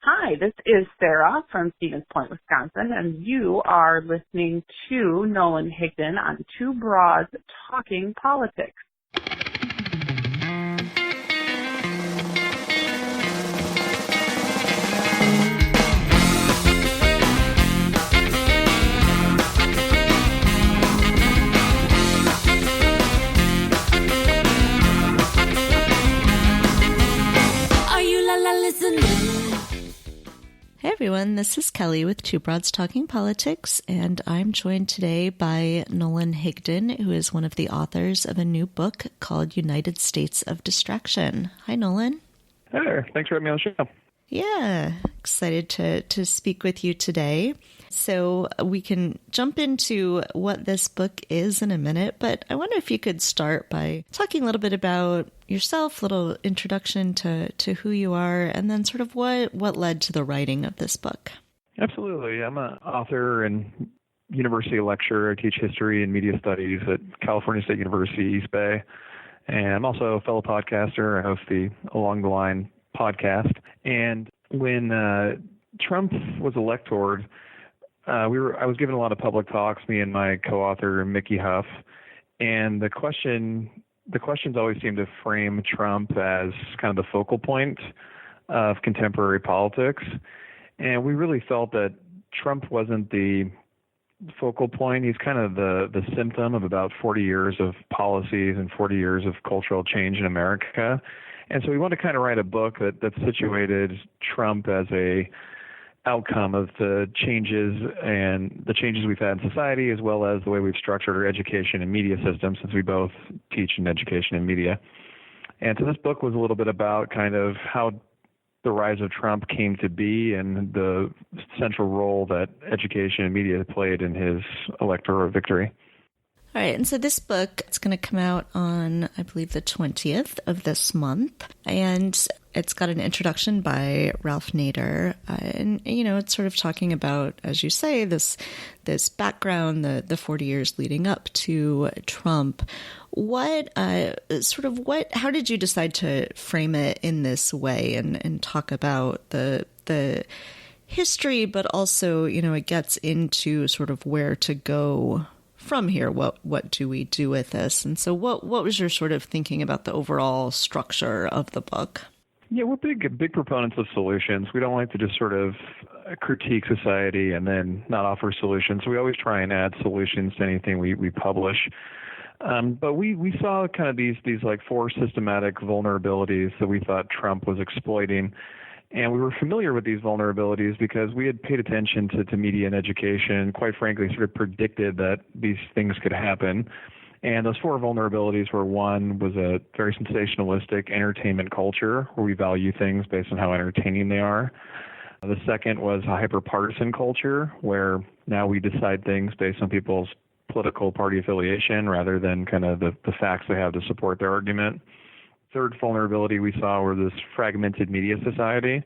Hi, this is Sarah from Stevens Point, Wisconsin, and you are listening to Nolan Higdon on Two Broads Talking Politics. Are you listening? Hey everyone, this is Kelly with Two Broads Talking Politics, and I'm joined today by Nolan Higdon, who is one of the authors of a new book called United States of Distraction. Hi, Nolan. Hey there. Thanks for having me on the show. Yeah, excited to speak with you today. So we can jump into what this book is in a minute, but I wonder if you could start by talking a little bit about yourself, a little introduction to who you are, and then sort of what led to the writing of this book. Absolutely. I'm an author and university lecturer. I teach history and media studies at California State University, East Bay. And I'm also a fellow podcaster. I host the Along the Line podcast. And when Trump was elected, I was given a lot of public talks, me and my co-author Mickey Huff, and the questions always seemed to frame Trump as kind of the focal point of contemporary politics, and we really felt that Trump wasn't the focal point. He's kind of the symptom of about 40 years of policies and 40 years of cultural change in America. And so we wanted to kind of write a book that situated Trump as a outcome of the changes we've had in society, as well as the way we've structured our education and media system, since we both teach in education and media. And so this book was a little bit about kind of how the rise of Trump came to be and the central role that education and media played in his electoral victory. All right, and so this book, it's going to come out on, I believe, the 20th of this month, and it's got an introduction by Ralph Nader, and, it's sort of talking about, as you say, this background, the 40 years leading up to Trump. How did you decide to frame it in this way and talk about the history, but also, it gets into sort of where to go from here? What do we do with this? And so what was your sort of thinking about the overall structure of the book? Yeah, we're big proponents of solutions. We don't like to just sort of critique society and then not offer solutions. So we always try and add solutions to anything we publish. But we saw kind of these like four systematic vulnerabilities that we thought Trump was exploiting. And we were familiar with these vulnerabilities because we had paid attention to media and education, quite frankly, sort of predicted that these things could happen. And those four vulnerabilities were, one was a very sensationalistic entertainment culture where we value things based on how entertaining they are. The second was a hyper-partisan culture where now we decide things based on people's political party affiliation rather than kind of the facts they have to support their argument. Third vulnerability we saw were this fragmented media society,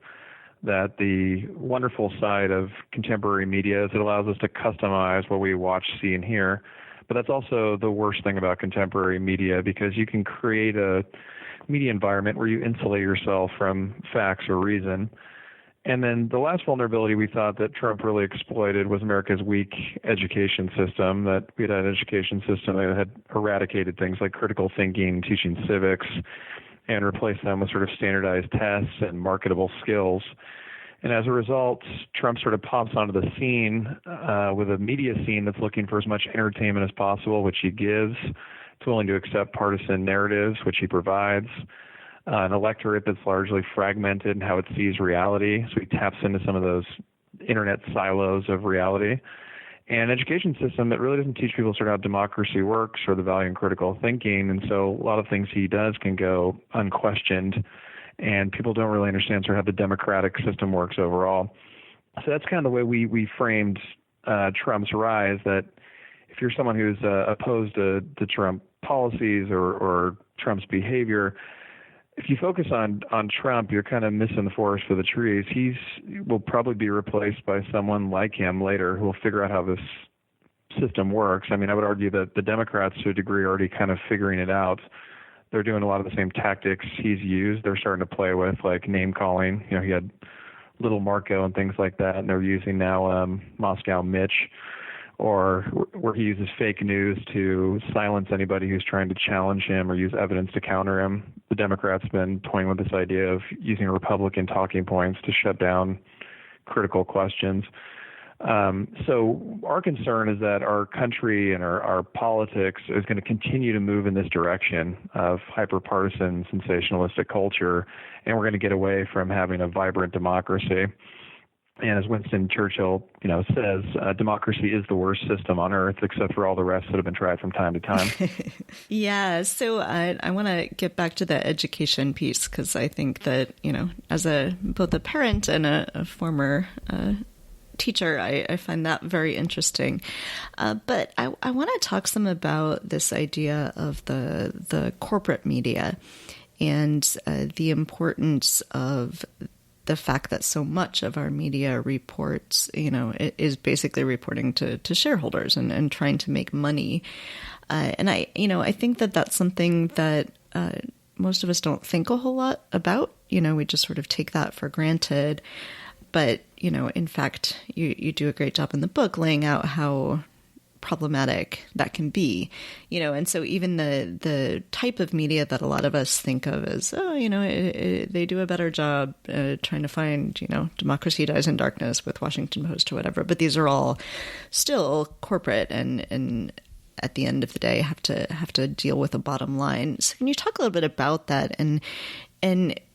that the wonderful side of contemporary media is it allows us to customize what we watch, see, and hear. But that's also the worst thing about contemporary media, because you can create a media environment where you insulate yourself from facts or reason. And then the last vulnerability we thought that Trump really exploited was America's weak education system, that we had an education system that had eradicated things like critical thinking, teaching civics, and replaced them with sort of standardized tests and marketable skills. And as a result, Trump sort of pops onto the scene with a media scene that's looking for as much entertainment as possible, which he gives. It's willing to accept partisan narratives, which he provides. An electorate that's largely fragmented in how it sees reality. So he taps into some of those internet silos of reality. And an education system that really doesn't teach people sort of how democracy works or the value in critical thinking. And so a lot of things he does can go unquestioned, and people don't really understand sort of how the democratic system works overall. So that's kind of the way we framed Trump's rise, that if you're someone who's opposed to Trump policies or Trump's behavior, if you focus on Trump, you're kind of missing the forest for the trees. He will probably be replaced by someone like him later who will figure out how this system works. I mean, I would argue that the Democrats, to a degree, are already kind of figuring it out. They're doing a lot of the same tactics he's used. They're starting to play with, like, name calling. He had Little Marco and things like that, and they're using now Moscow Mitch, or where he uses fake news to silence anybody who's trying to challenge him or use evidence to counter him. The Democrats have been toying with this idea of using Republican talking points to shut down critical questions. So our concern is that our country and our politics is going to continue to move in this direction of hyper-partisan, sensationalistic culture, and we're going to get away from having a vibrant democracy. And as Winston Churchill, says, democracy is the worst system on earth, except for all the rest that have been tried from time to time. Yeah. So I want to get back to the education piece, because I think that, as both a parent and a former teacher, I find that very interesting. But I want to talk some about this idea of the corporate media and the importance of the fact that so much of our media reports, is basically reporting to shareholders and trying to make money. And I think that that's something that most of us don't think a whole lot about. We just sort of take that for granted. But, in fact, you do a great job in the book laying out how problematic that can be, and so even the type of media that a lot of us think of as, they do a better job trying to find, democracy dies in darkness with Washington Post or whatever. But these are all still corporate and at the end of the day have to deal with a bottom line. So can you talk a little bit about that and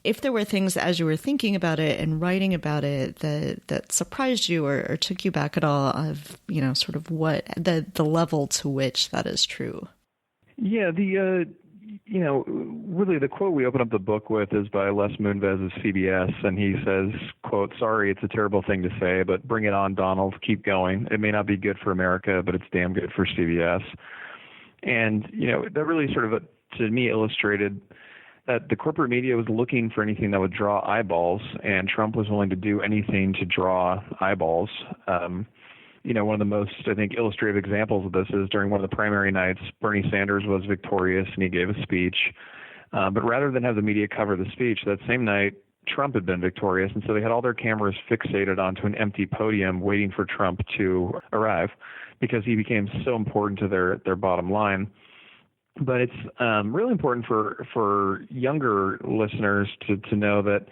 if there were things as you were thinking about it and writing about it that surprised you or took you back at all of, sort of what the level to which that is true? Yeah, really the quote we open up the book with is by Les Moonves of CBS, and he says, quote, "Sorry, it's a terrible thing to say, but bring it on, Donald. Keep going. It may not be good for America, but it's damn good for CBS." And, that really sort of, to me, illustrated that the corporate media was looking for anything that would draw eyeballs, and Trump was willing to do anything to draw eyeballs. One of the most, I think, illustrative examples of this is during one of the primary nights, Bernie Sanders was victorious and he gave a speech. But rather than have the media cover the speech, that same night, Trump had been victorious, and so they had all their cameras fixated onto an empty podium waiting for Trump to arrive because he became so important to their bottom line. But it's really important for younger listeners to know that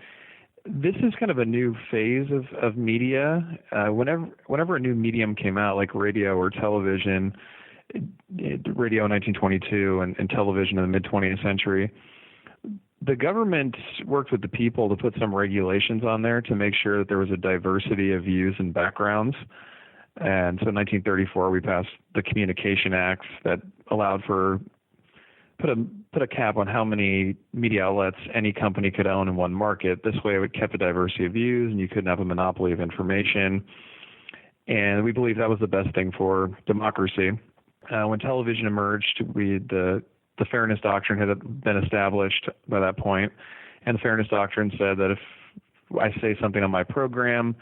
this is kind of a new phase of media. Whenever a new medium came out, like radio or television, radio in 1922 and television in the mid-20th century, the government worked with the people to put some regulations on there to make sure that there was a diversity of views and backgrounds. And so in 1934, we passed the Communication Act that allowed for put a cap on how many media outlets any company could own in one market. This way, it kept a diversity of views, and you couldn't have a monopoly of information. And we believe that was the best thing for democracy. When television emerged, the Fairness Doctrine had been established by that point, and the Fairness Doctrine said that if I say something on my program,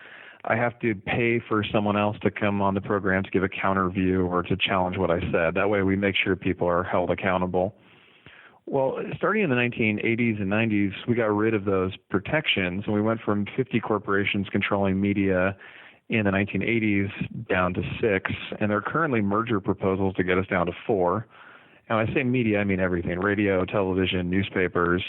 I have to pay for someone else to come on the program to give a counter view or to challenge what I said. That way we make sure people are held accountable. Well, starting in the 1980s and 90s, we got rid of those protections, and we went from 50 corporations controlling media in the 1980s down to 6, and there are currently merger proposals to get us down to 4. And when I say media, I mean everything: radio, television, newspapers.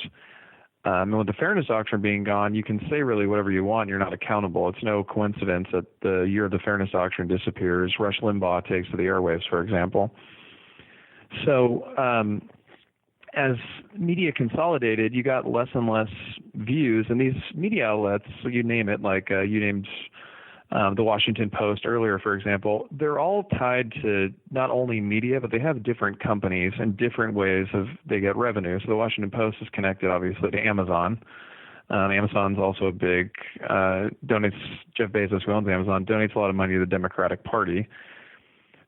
And with the Fairness Doctrine being gone, you can say really whatever you want. You're not accountable. It's no coincidence that the year the Fairness Doctrine disappears, Rush Limbaugh takes to the airwaves, for example. So as media consolidated, you got less and less views. And these media outlets, so you name it, like you named the Washington Post earlier, for example, they're all tied to not only media, but they have different companies and different ways they get revenue. So the Washington Post is connected, obviously, to Amazon. Amazon's also a big donates. Jeff Bezos, who owns Amazon, donates a lot of money to the Democratic Party.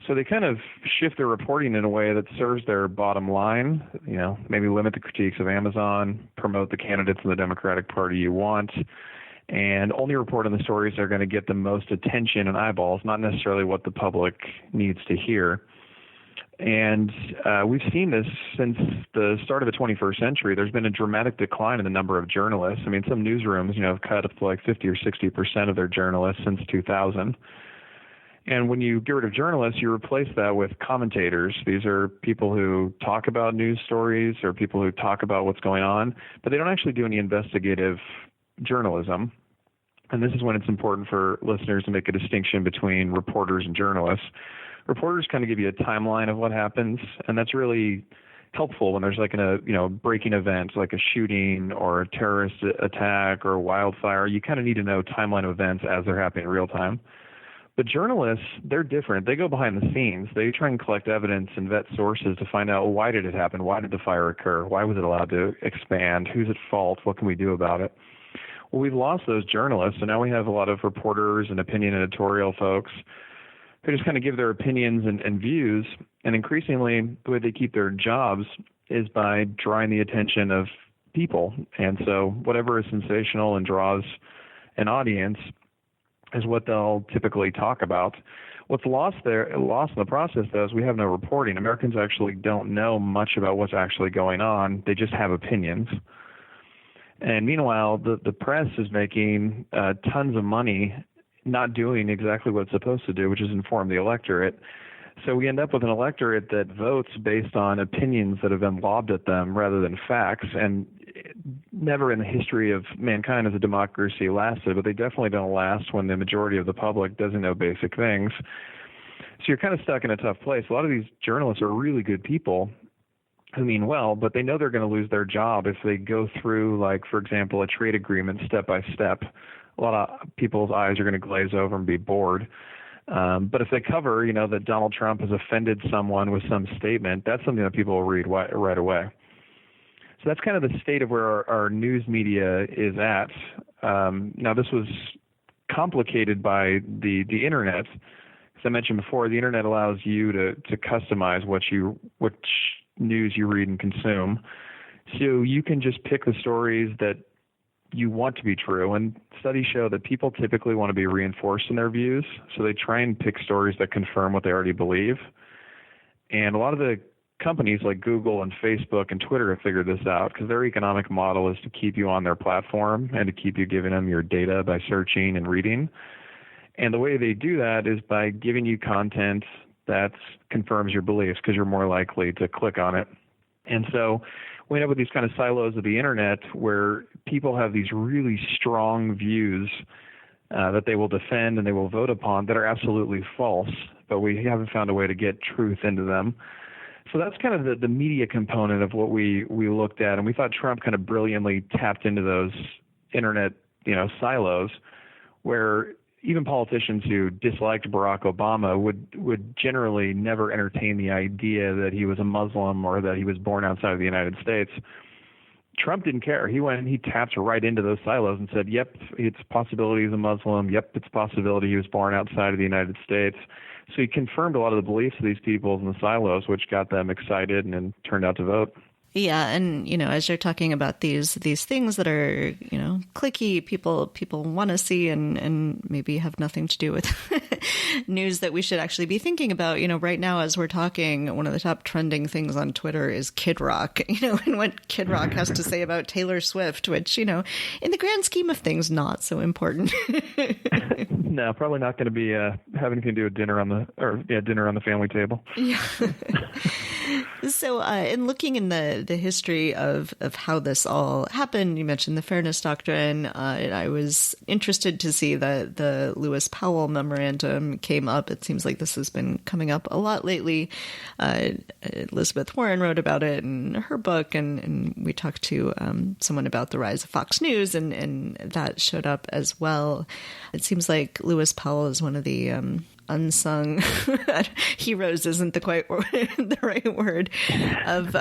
So they kind of shift their reporting in a way that serves their bottom line. Maybe limit the critiques of Amazon, promote the candidates in the Democratic Party you want, and only report on the stories that are going to get the most attention and eyeballs, not necessarily what the public needs to hear. And we've seen this since the start of the 21st century. There's been a dramatic decline in the number of journalists. I mean, some newsrooms, have cut up to like 50 or 60% of their journalists since 2000. And when you get rid of journalists, you replace that with commentators. These are people who talk about news stories or people who talk about what's going on, but they don't actually do any investigative journalism. And this is when it's important for listeners to make a distinction between reporters and journalists. Reporters kind of give you a timeline of what happens, and that's really helpful when there's like a breaking event, like a shooting or a terrorist attack or a wildfire. You kind of need to know timeline of events as they're happening in real time. But journalists, they're different. They go behind the scenes. They try and collect evidence and vet sources to find out, why did it happen? Why did the fire occur? Why was it allowed to expand? Who's at fault? What can we do about it? Well, we've lost those journalists, and now we have a lot of reporters and opinion editorial folks who just kind of give their opinions and views. And increasingly, the way they keep their jobs is by drawing the attention of people. And so whatever is sensational and draws an audience is what they'll typically talk about. What's lost in the process, though, is we have no reporting. Americans actually don't know much about what's actually going on. They just have opinions. And meanwhile, the press is making tons of money not doing exactly what it's supposed to do, which is inform the electorate. So we end up with an electorate that votes based on opinions that have been lobbed at them rather than facts. And never in the history of mankind has a democracy lasted, but they definitely don't last when the majority of the public doesn't know basic things. So you're kind of stuck in a tough place. A lot of these journalists are really good people who mean well, but they know they're going to lose their job if they go through, like, for example, a trade agreement step by step. A lot of people's eyes are going to glaze over and be bored. But if they cover, that Donald Trump has offended someone with some statement, that's something that people will read right away. So that's kind of the state of where our news media is at. Now, this was complicated by the internet. As I mentioned before, the internet allows you to customize which news you read and consume. So you can just pick the stories that you want to be true. And studies show that people typically want to be reinforced in their views. So they try and pick stories that confirm what they already believe. And a lot of the companies like Google and Facebook and Twitter have figured this out because their economic model is to keep you on their platform and to keep you giving them your data by searching and reading. And the way they do that is by giving you content that confirms your beliefs because you're more likely to click on it. And so we end up with these kind of silos of the internet where people have these really strong views that they will defend and they will vote upon that are absolutely false, but we haven't found a way to get truth into them. So that's kind of the media component of what we looked at, and we thought Trump kind of brilliantly tapped into those internet, silos, where even politicians who disliked Barack Obama would generally never entertain the idea that he was a Muslim or that he was born outside of the United States. Trump didn't care. He went and he tapped right into those silos and said, yep, it's a possibility he's a Muslim. Yep, it's a possibility he was born outside of the United States. So he confirmed a lot of the beliefs of these people in the silos, which got them excited and turned out to vote. Yeah, and as you're talking about these things that are clicky, people want to see and maybe have nothing to do with news that we should actually be thinking about. Right now as we're talking, one of the top trending things on Twitter is Kid Rock. And what Kid Rock has to say about Taylor Swift, which in the grand scheme of things, not so important. No, probably not going to be having anything to do with dinner on the family table. Yeah. So, in looking in the history of how this all happened, you mentioned the Fairness Doctrine. I was interested to see that the Lewis Powell Memorandum came up. It seems like this has been coming up a lot lately. Elizabeth Warren wrote about it in her book, and we talked to someone about the rise of Fox News, and that showed up as well. It seems like Lewis Powell is one of the unsung heroes isn't the right word of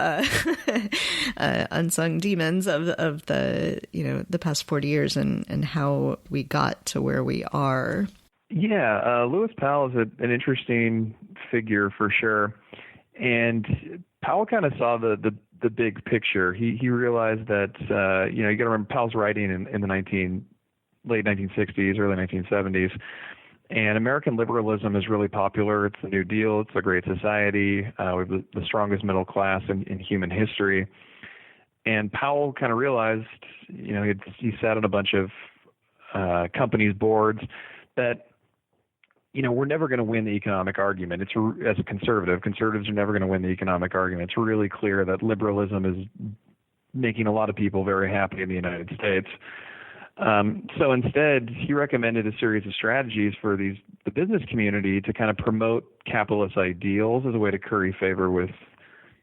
unsung demons of the past 40 years and how we got to where we are. Yeah, Lewis Powell is an interesting figure for sure, and Powell kind of saw the big picture. He realized that you got to remember Powell's writing in the late 1960s, early 1970s. And American liberalism is really popular. It's the New Deal. It's the Great Society. We have the strongest middle class in human history. And Powell kind of realized, he sat on a bunch of companies' boards that, we're never going to win the economic argument. As a conservatives are never going to win the economic argument. It's really clear that liberalism is making a lot of people very happy in the United States. So instead, he recommended a series of strategies for the business community to kind of promote capitalist ideals as a way to curry favor with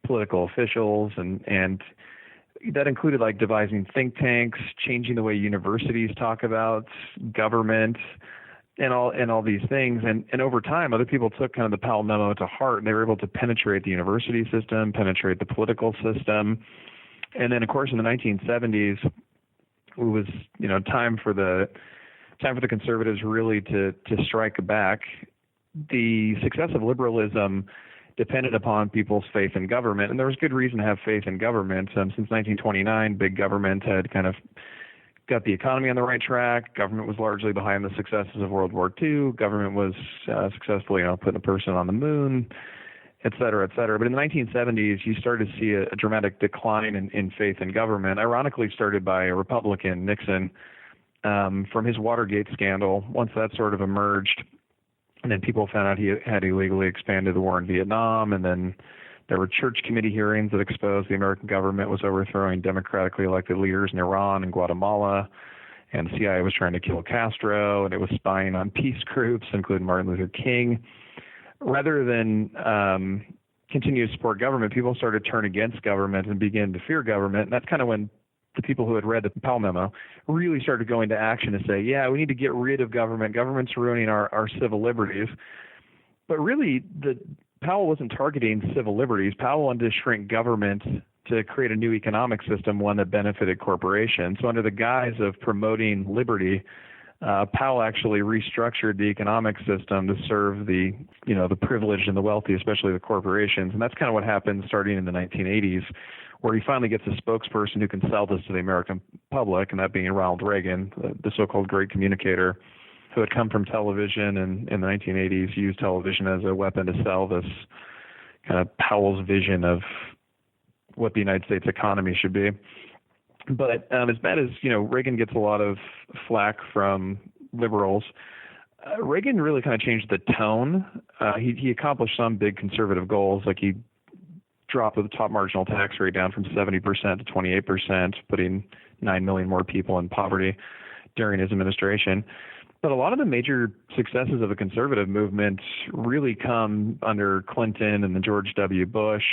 political officials, and that included like devising think tanks, changing the way universities talk about government, and all these things. And over time, other people took kind of the Powell memo to heart, and they were able to penetrate the university system, penetrate the political system. And then, of course, in the 1970s, it was time for the conservatives really to strike back. The success of liberalism depended upon people's faith in government, and there was good reason to have faith in government. Since 1929, big government had kind of got the economy on the right track. Government was largely behind the successes of World War II. Government was successfully, putting a person on the moon, et cetera, et cetera. But in the 1970s, you started to see a dramatic decline in faith in government, ironically started by a Republican, Nixon, from his Watergate scandal. Once that sort of emerged, and then people found out he had illegally expanded the war in Vietnam, and then there were church committee hearings that exposed the American government was overthrowing democratically elected leaders in Iran and Guatemala, and the CIA was trying to kill Castro, and it was spying on peace groups, including Martin Luther King. Rather than continue to support government, people started to turn against government and begin to fear government. And that's kind of when the people who had read the Powell memo really started going to action to say, yeah, we need to get rid of government. Government's ruining our civil liberties. But really, Powell wasn't targeting civil liberties. Powell wanted to shrink government to create a new economic system, one that benefited corporations. So under the guise of promoting liberty, Powell actually restructured the economic system to serve the privileged and the wealthy, especially the corporations. And that's kind of what happened starting in the 1980s, where he finally gets a spokesperson who can sell this to the American public, and that being Ronald Reagan, the so-called great communicator, who had come from television and in the 1980s used television as a weapon to sell this kind of Powell's vision of what the United States economy should be. But as bad as, Reagan gets a lot of flack from liberals, Reagan really kind of changed the tone. He accomplished some big conservative goals, like he dropped the top marginal tax rate down from 70% to 28%, putting 9 million more people in poverty during his administration. But a lot of the major successes of the conservative movement really come under Clinton and then George W. Bush.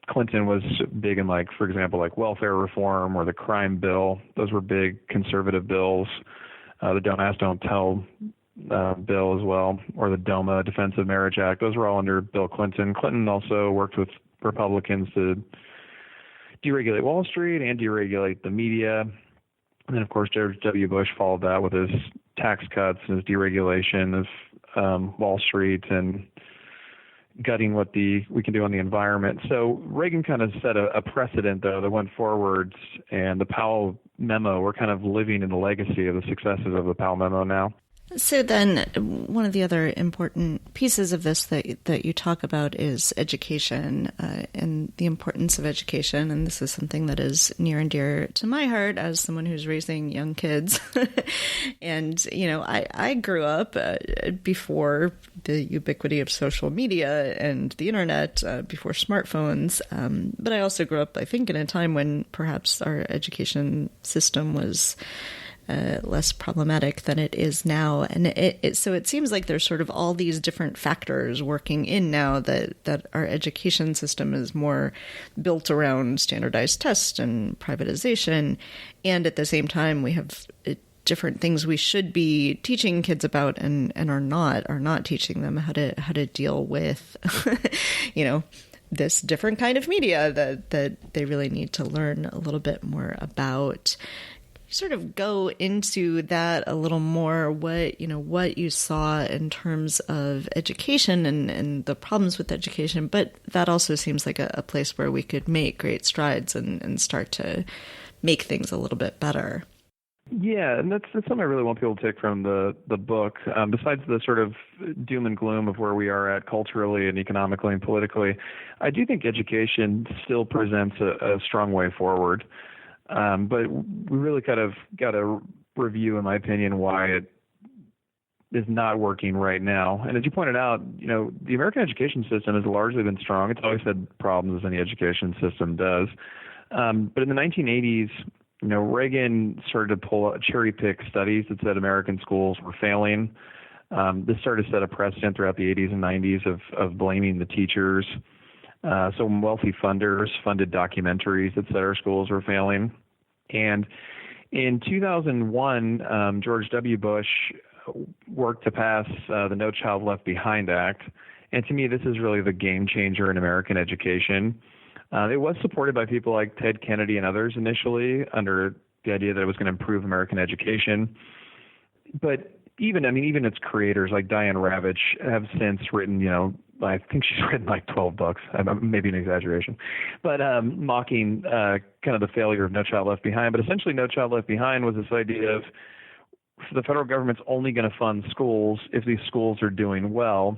Clinton was big in, for example, welfare reform or the crime bill. Those were big conservative bills. The Don't Ask, Don't Tell bill as well, or the DOMA, Defense of Marriage Act. Those were all under Bill Clinton. Clinton also worked with Republicans to deregulate Wall Street and deregulate the media. And then, of course, George W. Bush followed that with his tax cuts and his deregulation of Wall Street and gutting what we can do on the environment. So Reagan kind of set a precedent, though, that went forwards, and the Powell memo, we're kind of living in the legacy of the successes of the Powell memo now. So then one of the other important pieces of this that you talk about is education and the importance of education. And this is something that is near and dear to my heart as someone who's raising young kids. And, I grew up before the ubiquity of social media and the internet, before smartphones. But I also grew up, I think, in a time when perhaps our education system was less problematic than it is now. And so it seems like there's sort of all these different factors working in now that our education system is more built around standardized tests and privatization. And at the same time, we have different things we should be teaching kids about and are not teaching them how to deal with, this different kind of media that they really need to learn a little bit more about. Sort of go into that a little more, what you saw in terms of education and the problems with education, but that also seems like a place where we could make great strides and start to make things a little bit better. Yeah, and that's something I really want people to take from the book. Besides the sort of doom and gloom of where we are at culturally and economically and politically, I do think education still presents a strong way forward. But we really kind of got to review, in my opinion, why it is not working right now. And as you pointed out, the American education system has largely been strong. It's always had problems, as any education system does. But in the 1980s, Reagan started to cherry pick studies that said American schools were failing. This started to set a precedent throughout the 80s and 90s of blaming the teachers. So wealthy funders funded documentaries that said our schools were failing. And in 2001, George W. Bush worked to pass the No Child Left Behind Act. And to me, this is really the game changer in American education. It was supported by people like Ted Kennedy and others initially under the idea that it was going to improve American education. But even its creators like Diane Ravitch have since written, I think she's written like 12 books, maybe an exaggeration, but mocking kind of the failure of No Child Left Behind. But essentially No Child Left Behind was this idea of the federal government's only going to fund schools if these schools are doing well.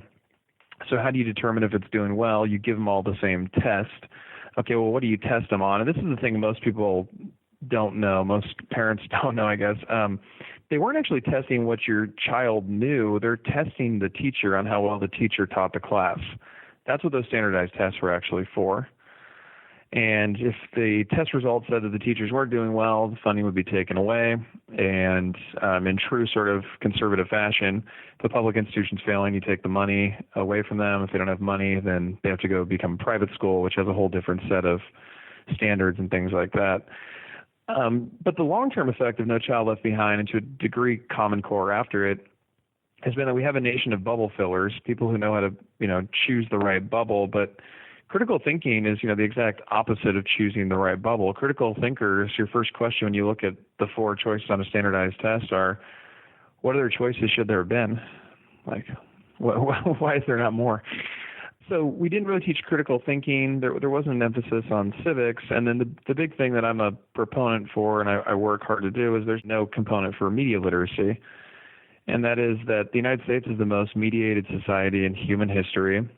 So how do you determine if it's doing well? You give them all the same test. Okay, well, what do you test them on? And this is the thing most people don't know, most parents don't know, I guess. They weren't actually testing what your child knew. They're testing the teacher on how well the teacher taught the class. That's what those standardized tests were actually for. And if the test results said that the teachers weren't doing well, the funding would be taken away. And in true sort of conservative fashion, if the public institution's failing, you take the money away from them. If they don't have money, then they have to go become a private school, which has a whole different set of standards and things like that. But the long-term effect of No Child Left Behind, and to a degree Common Core after it, has been that we have a nation of bubble fillers, people who know how to, choose the right bubble. But critical thinking is, the exact opposite of choosing the right bubble. Critical thinkers, your first question when you look at the 4 choices on a standardized test are, what other choices should there have been? Like, why is there not more? So we didn't really teach critical thinking. There wasn't an emphasis on civics. And then the big thing that I'm a proponent for, and I work hard to do, is there's no component for media literacy. And that is that the United States is the most mediated society in human history.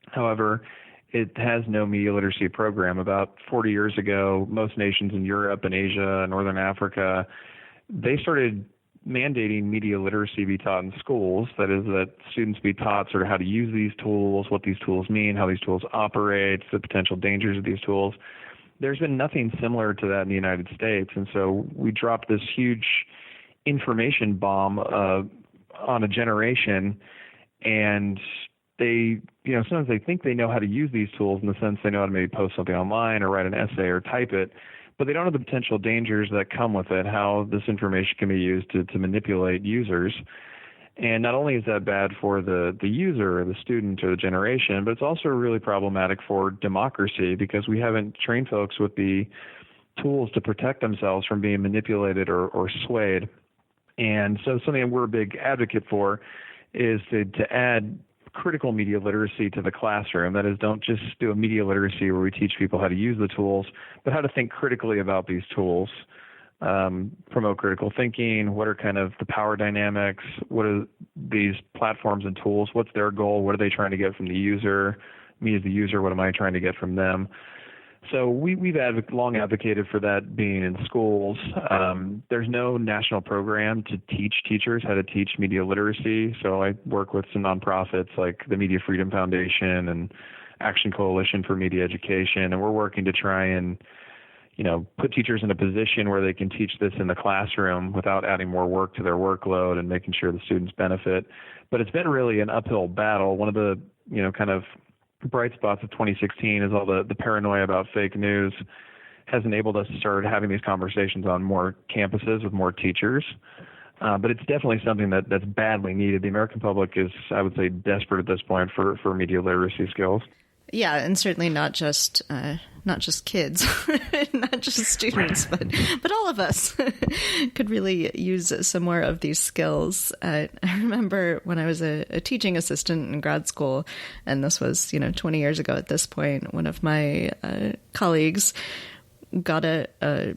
However, it has no media literacy program. About 40 years ago, most nations in Europe and Asia and Northern Africa, they started mandating media literacy be taught in schools. That is, that students be taught sort of how to use these tools, what these tools mean, how these tools operate, the potential dangers of these tools. There's been nothing similar to that in the United States. And so we dropped this huge information bomb on a generation, and they, sometimes they think they know how to use these tools in the sense they know how to maybe post something online or write an essay or type it, but they don't have the potential dangers that come with it, how this information can be used to manipulate users. And not only is that bad for the user or the student or the generation, but it's also really problematic for democracy because we haven't trained folks with the tools to protect themselves from being manipulated or swayed. And so something we're a big advocate for is to add critical media literacy to the classroom. That is, don't just do a media literacy where we teach people how to use the tools, but how to think critically about these tools, promote critical thinking, what are kind of the power dynamics, what are these platforms and tools, what's their goal, what are they trying to get from the user, me as the user, what am I trying to get from them? So we've long advocated for that being in schools. There's no national program to teach teachers how to teach media literacy. So I work with some nonprofits like the Media Freedom Foundation and Action Coalition for Media Education, and we're working to try and, put teachers in a position where they can teach this in the classroom without adding more work to their workload and making sure the students benefit. But it's been really an uphill battle. One of the, kind of bright spots of 2016 is all the paranoia about fake news has enabled us to start having these conversations on more campuses with more teachers. But it's definitely something that's badly needed. The American public is, I would say, desperate at this point for media literacy skills. Yeah, and certainly not just kids, not just students, but all of us could really use some more of these skills. I remember when I was a teaching assistant in grad school, and this was 20 years ago at this point. One of my colleagues got a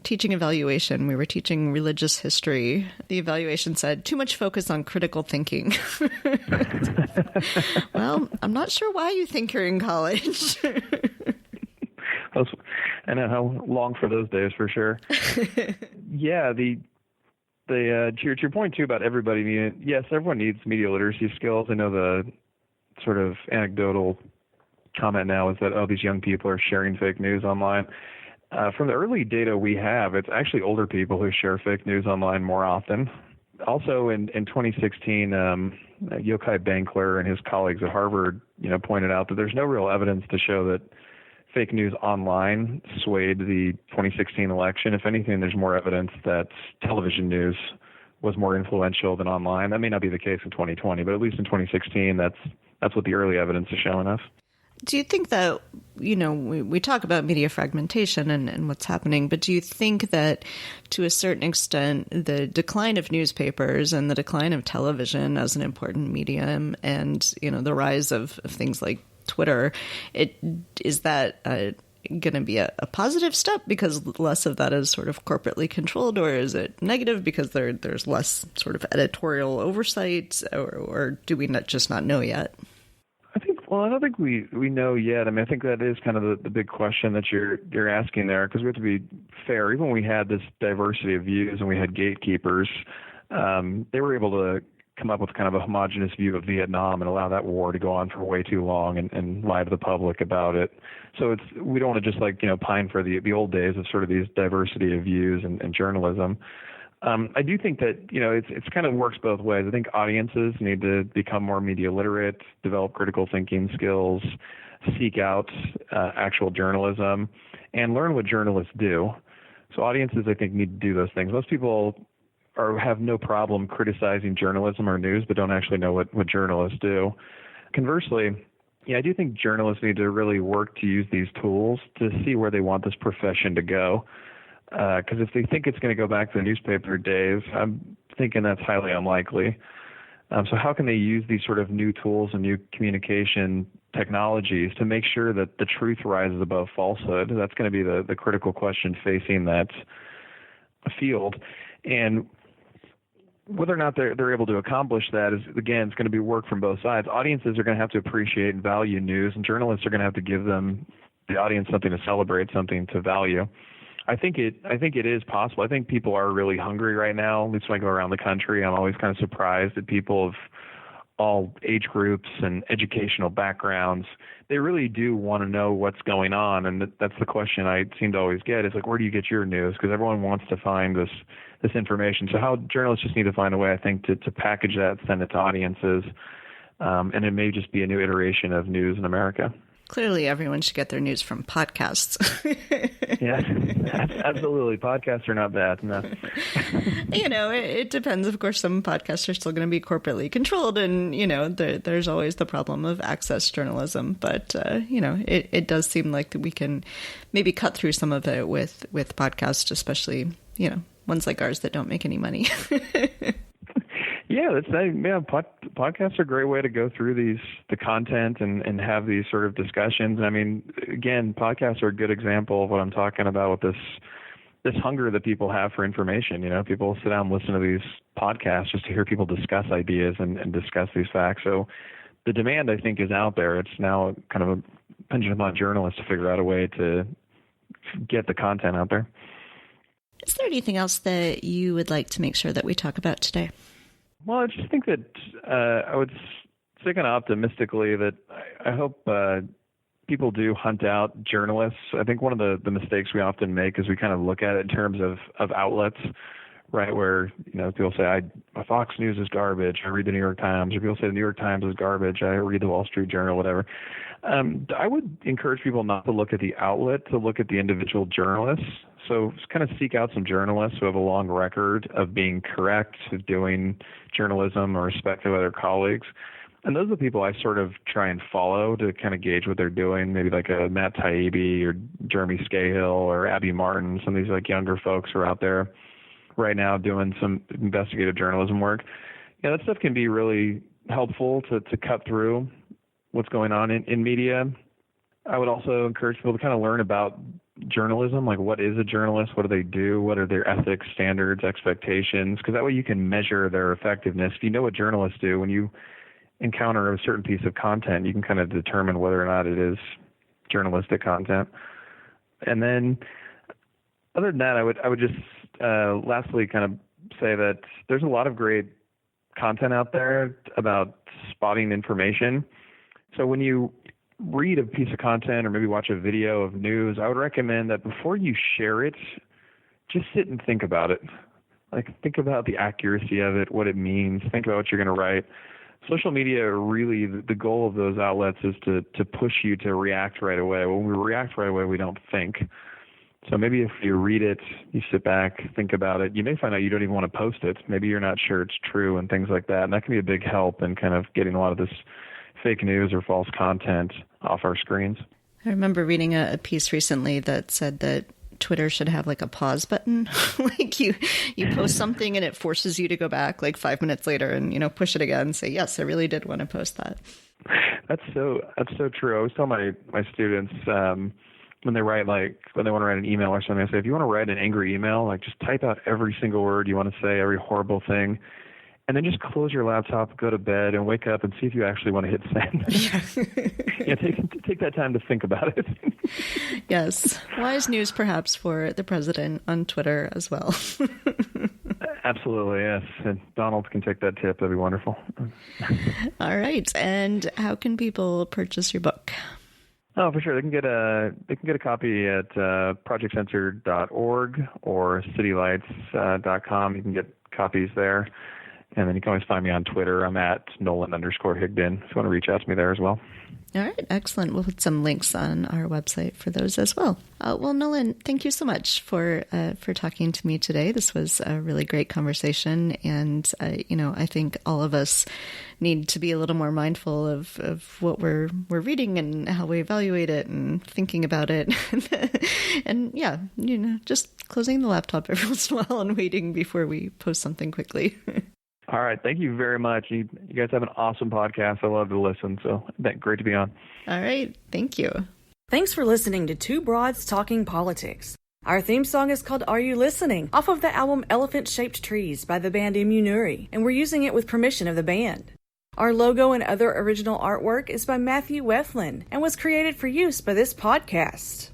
teaching evaluation. We were teaching religious history. The evaluation said, too much focus on critical thinking. Well, I'm not sure why you think you're in college. I know how long for those days, for sure. Yeah, to your point, too, about everybody needing, yes, everyone needs media literacy skills. I know the sort of anecdotal comment now is that, these young people are sharing fake news online. From the early data we have, it's actually older people who share fake news online more often. Also, in 2016, Yochai Benkler and his colleagues at Harvard, pointed out that there's no real evidence to show that fake news online swayed the 2016 election. If anything, there's more evidence that television news was more influential than online. That may not be the case in 2020, but at least in 2016, that's what the early evidence is showing us. Do you think that, we talk about media fragmentation and what's happening, but do you think that to a certain extent, the decline of newspapers and the decline of television as an important medium and, the rise of things like Twitter, is that going to be a positive step because less of that is sort of corporately controlled, or is it negative because there's less sort of editorial oversight, or do we just not know yet? Well, I don't think we know yet. I mean, I think that is kind of the big question that you're asking there, because we have to be fair. Even when we had this diversity of views and we had gatekeepers, they were able to come up with kind of a homogenous view of Vietnam and allow that war to go on for way too long and lie to the public about it. So we don't want to just pine for the old days of sort of these diversity of views and journalism. I do think that, it's kind of works both ways. I think audiences need to become more media literate, develop critical thinking skills, seek out actual journalism, and learn what journalists do. So audiences, I think, need to do those things. Most people have no problem criticizing journalism or news, but don't actually know what journalists do. Conversely, I do think journalists need to really work to use these tools to see where they want this profession to go. Because if they think it's going to go back to the newspaper days, I'm thinking that's highly unlikely. So how can they use these sort of new tools and new communication technologies to make sure that the truth rises above falsehood? That's going to be the critical question facing that field. And whether or not they're able to accomplish that is, again, it's going to be work from both sides. Audiences are going to have to appreciate and value news, and journalists are going to have to give the audience something to celebrate, something to value. I think it is possible. I think people are really hungry right now. At least when I go around the country, I'm always kind of surprised at people of all age groups and educational backgrounds. They really do want to know what's going on, and that's the question I seem to always get is where do you get your news? Because everyone wants to find this information. So how journalists just need to find a way, I think, to package that, send it to audiences, and it may just be a new iteration of news in America. Clearly, everyone should get their news from podcasts. Yes, absolutely. Podcasts are not bad. No. It depends. Of course, some podcasts are still going to be corporately controlled, and there's always the problem of access journalism. But it does seem like that we can maybe cut through some of it with podcasts, especially ones like ours that don't make any money. Yeah, podcasts are a great way to go through the content and have these sort of discussions. I mean, again, podcasts are a good example of what I'm talking about with this hunger that people have for information. People sit down and listen to these podcasts just to hear people discuss ideas and discuss these facts. So the demand, I think, is out there. It's now kind of a pendulum on journalists to figure out a way to get the content out there. Is there anything else that you would like to make sure that we talk about today? Well, I just think that I would say kind of optimistically that I hope people do hunt out journalists. I think one of the mistakes we often make is we kind of look at it in terms of outlets, right, where people say, Fox News is garbage, I read the New York Times, or people say the New York Times is garbage, I read the Wall Street Journal, whatever. I would encourage people not to look at the outlet, to look at the individual journalists. So just kind of seek out some journalists who have a long record of being correct, of doing journalism or respectful of their colleagues. And those are the people I sort of try and follow to kind of gauge what they're doing, maybe like a Matt Taibbi or Jeremy Scahill or Abby Martin, some of these younger folks who are out there right now doing some investigative journalism work. That stuff can be really helpful to cut through what's going on in media. I would also encourage people to kind of learn about journalism, like what is a journalist, what do they do, what are their ethics, standards, expectations, because that way you can measure their effectiveness. If you know what journalists do, when you encounter a certain piece of content, you can kind of determine whether or not it is journalistic content. And then other than that, I would just lastly kind of say that there's a lot of great content out there about spotting information. So when you read a piece of content or maybe watch a video of news, I would recommend that before you share it, just sit and think about it. Like, think about the accuracy of it, what it means, think about what you're going to write. Social media, really, the goal of those outlets is to push you to react right away. When we react right away, we don't think. So maybe if you read it, you sit back, think about it, you may find out you don't even want to post it. Maybe you're not sure it's true and things like that. And that can be a big help in kind of getting a lot of this fake news or false content off our screens. I remember reading a piece recently that said that Twitter should have like a pause button. Like you post something and it forces you to go back like 5 minutes later and, push it again and say, yes, I really did want to post that. That's so true. I always tell my students, when they want to write an email or something, I say, if you want to write an angry email, like just type out every single word you want to say, every horrible thing, and then just close your laptop, go to bed, and wake up and see if you actually want to hit send. Take that time to think about it. Yes. Wise news, perhaps, for the president on Twitter as well. Absolutely, yes. And Donald can take that tip. That'd be wonderful. All right. And how can people purchase your book? Oh, for sure. They can get a copy at projectcensored.org or citylights.com. You can get copies there. And then you can always find me on Twitter. I'm at Nolan_Higdon if you want to reach out to me there as well. All right. Excellent. We'll put some links on our website for those as well. Well, Nolan, thank you so much for talking to me today. This was a really great conversation. And, I think all of us need to be a little more mindful of what we're reading and how we evaluate it and thinking about it. And yeah, just closing the laptop every once in a while and waiting before we post something quickly. All right. Thank you very much. You guys have an awesome podcast. I love to listen. So great to be on. All right. Thank you. Thanks for listening to Two Broads Talking Politics. Our theme song is called Are You Listening? Off of the album Elephant Shaped Trees by the band Immunuri, and we're using it with permission of the band. Our logo and other original artwork is by Matthew Weflin and was created for use by this podcast.